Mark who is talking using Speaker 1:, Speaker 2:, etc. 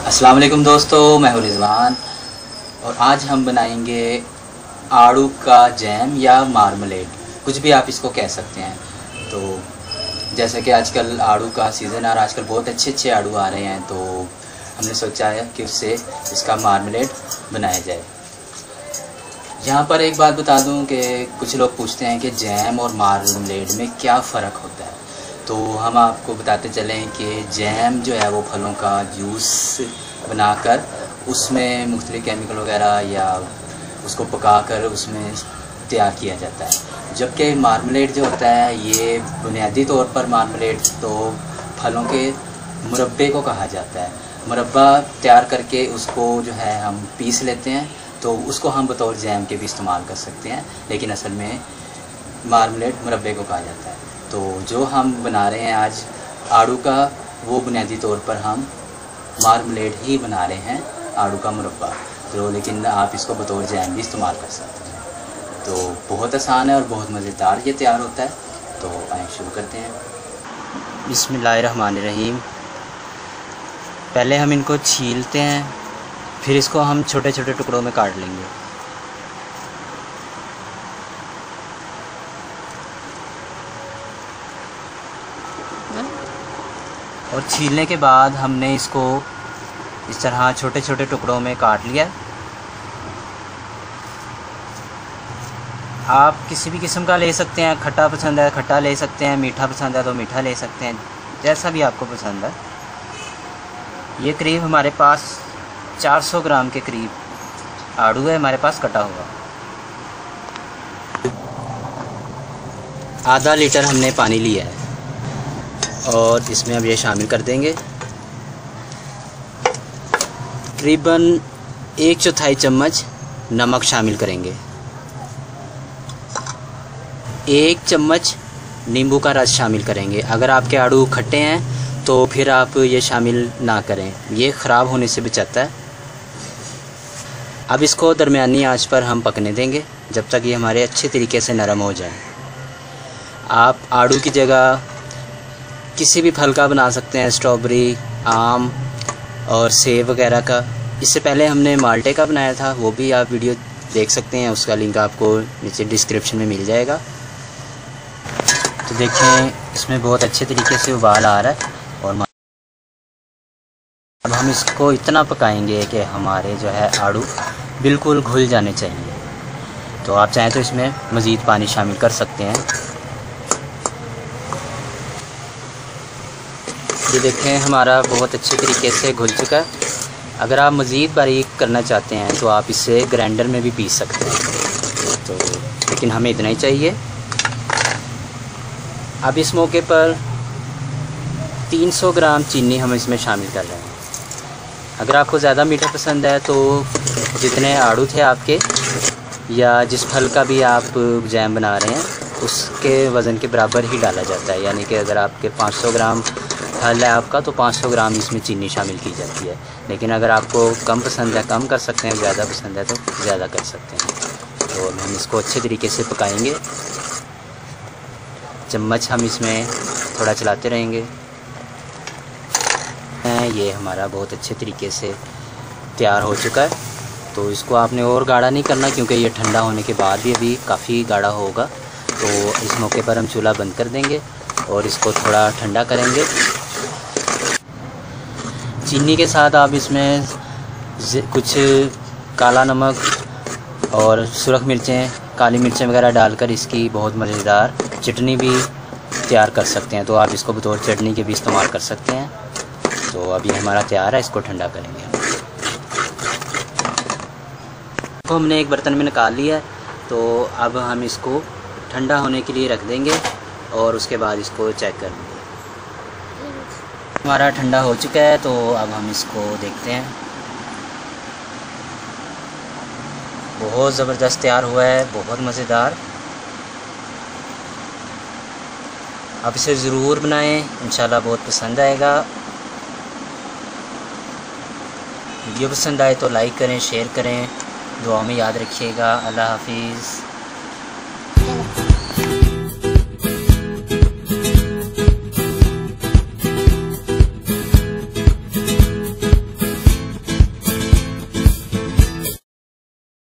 Speaker 1: अस्सलाम वालेकुम दोस्तों, मैं हूं रिजवान और आज हम बनाएंगे आड़ू का जैम या मार्मलेड, कुछ भी आप इसको कह सकते हैं। तो जैसा कि आजकल आड़ू का सीज़न है और आजकल बहुत अच्छे अच्छे आड़ू आ रहे हैं, तो हमने सोचा है कि उससे इसका मार्मलेड बनाया जाए। यहाँ पर एक बात बता दूं कि कुछ लोग पूछते हैं कि जैम और मार्मलेड में क्या फ़र्क होता है। तो हम आपको बताते चलें कि जैम जो है वो फलों का जूस बनाकर उसमें मुख्तलिफ केमिकल वगैरह या उसको पकाकर उसमें तैयार किया जाता है, जबकि मार्मलेड जो होता है ये बुनियादी तौर पर मार्मलेड तो फलों के मुरब्बे को कहा जाता है। मुरब्बा तैयार करके उसको जो है हम पीस लेते हैं, तो उसको हम बतौर जैम के भी इस्तेमाल कर सकते हैं, लेकिन असल में मार्मलेड मुरब्बे को कहा जाता है। तो जो हम बना रहे हैं आज आड़ू का, वो बुनियादी तौर पर हम मार्मलेड ही बना रहे हैं, आड़ू का मुरब्बा। तो लेकिन आप इसको बतौर जैम भी इस्तेमाल कर सकते हैं। तो बहुत आसान है और बहुत मज़ेदार ये तैयार होता है। तो आइए शुरू करते हैं। बिस्मिल्लाहिर्रहमानिर्रहीम। पहले हम इनको छीलते हैं, फिर इसको हम छोटे छोटे टुकड़ों में काट लेंगे। और छीलने के बाद हमने इसको इस तरह छोटे छोटे टुकड़ों में काट लिया। आप किसी भी किस्म का ले सकते हैं, खट्टा पसंद है खट्टा ले सकते हैं, मीठा पसंद है तो मीठा ले सकते हैं, जैसा भी आपको पसंद है। ये करीब हमारे पास 400 ग्राम के करीब आड़ू है हमारे पास कटा हुआ। आधा लीटर हमने पानी लिया है और इसमें अब ये शामिल कर देंगे। तकरीबन 1/4 चम्मच नमक शामिल करेंगे। 1 चम्मच नींबू का रस शामिल करेंगे। अगर आपके आड़ू खट्टे हैं तो फिर आप ये शामिल ना करें, ये ख़राब होने से बचाता है। अब इसको दरमियानी आंच पर हम पकने देंगे जब तक ये हमारे अच्छे तरीके से नरम हो जाए। आप आड़ू की जगह किसी भी फल का बना सकते हैं, स्ट्रॉबेरी, आम और सेब वगैरह का। इससे पहले हमने माल्टे का बनाया था, वो भी आप वीडियो देख सकते हैं, उसका लिंक आपको नीचे डिस्क्रिप्शन में मिल जाएगा। तो देखें इसमें बहुत अच्छे तरीके से उबाल आ रहा है और अब हम इसको इतना पकाएंगे कि हमारे जो है आड़ू बिल्कुल घुल जाने चाहिए। तो आप चाहें तो इसमें मज़ीद पानी शामिल कर सकते हैं। ये देखें हमारा बहुत अच्छे तरीके से घुल चुका है। अगर आप मज़ीद बारीक करना चाहते हैं तो आप इसे ग्राइंडर में भी पीस सकते हैं, तो लेकिन हमें इतना ही चाहिए। अब इस मौके पर 300 ग्राम चीनी हम इसमें शामिल कर रहे हैं। अगर आपको ज़्यादा मीठा पसंद है तो जितने आड़ू थे आपके या जिस फल का भी आप जैम बना रहे हैं उसके वज़न के बराबर ही डाला जाता है। यानी कि अगर आपके 500 ग्राम फल है आपका तो 500 ग्राम इसमें चीनी शामिल की जाती है। लेकिन अगर आपको कम पसंद है कम कर सकते हैं, ज़्यादा पसंद है तो ज़्यादा कर सकते हैं। तो हम इसको अच्छे तरीके से पकाएंगे। चम्मच हम इसमें थोड़ा चलाते रहेंगे। ये हमारा बहुत अच्छे तरीके से तैयार हो चुका है। तो इसको आपने और गाढ़ा नहीं करना, क्योंकि ये ठंडा होने के बाद भी अभी काफ़ी गाढ़ा होगा। तो इस मौके पर हम चूल्हा बंद कर देंगे और इसको थोड़ा ठंडा करेंगे। चीनी के साथ आप इसमें कुछ काला नमक और सुरख मिर्चें, काली मिर्चें वगैरह डालकर इसकी बहुत मज़ेदार चटनी भी तैयार कर सकते हैं। तो आप इसको बतौर चटनी के भी इस्तेमाल कर सकते हैं। तो अभी हमारा तैयार है, इसको ठंडा करेंगे। तो हमने एक बर्तन में निकाल लिया है, तो अब हम इसको ठंडा होने के लिए रख देंगे और उसके बाद इसको चेक कर लेंगे। हमारा ठंडा हो चुका है, तो अब हम इसको देखते हैं। बहुत ज़बरदस्त तैयार हुआ है, बहुत मज़ेदार। आप इसे ज़रूर बनाएं, इंशाल्लाह बहुत पसंद आएगा। वीडियो पसंद आए तो लाइक करें, शेयर करें, दुआ में याद रखिएगा। अल्लाह हाफिज़।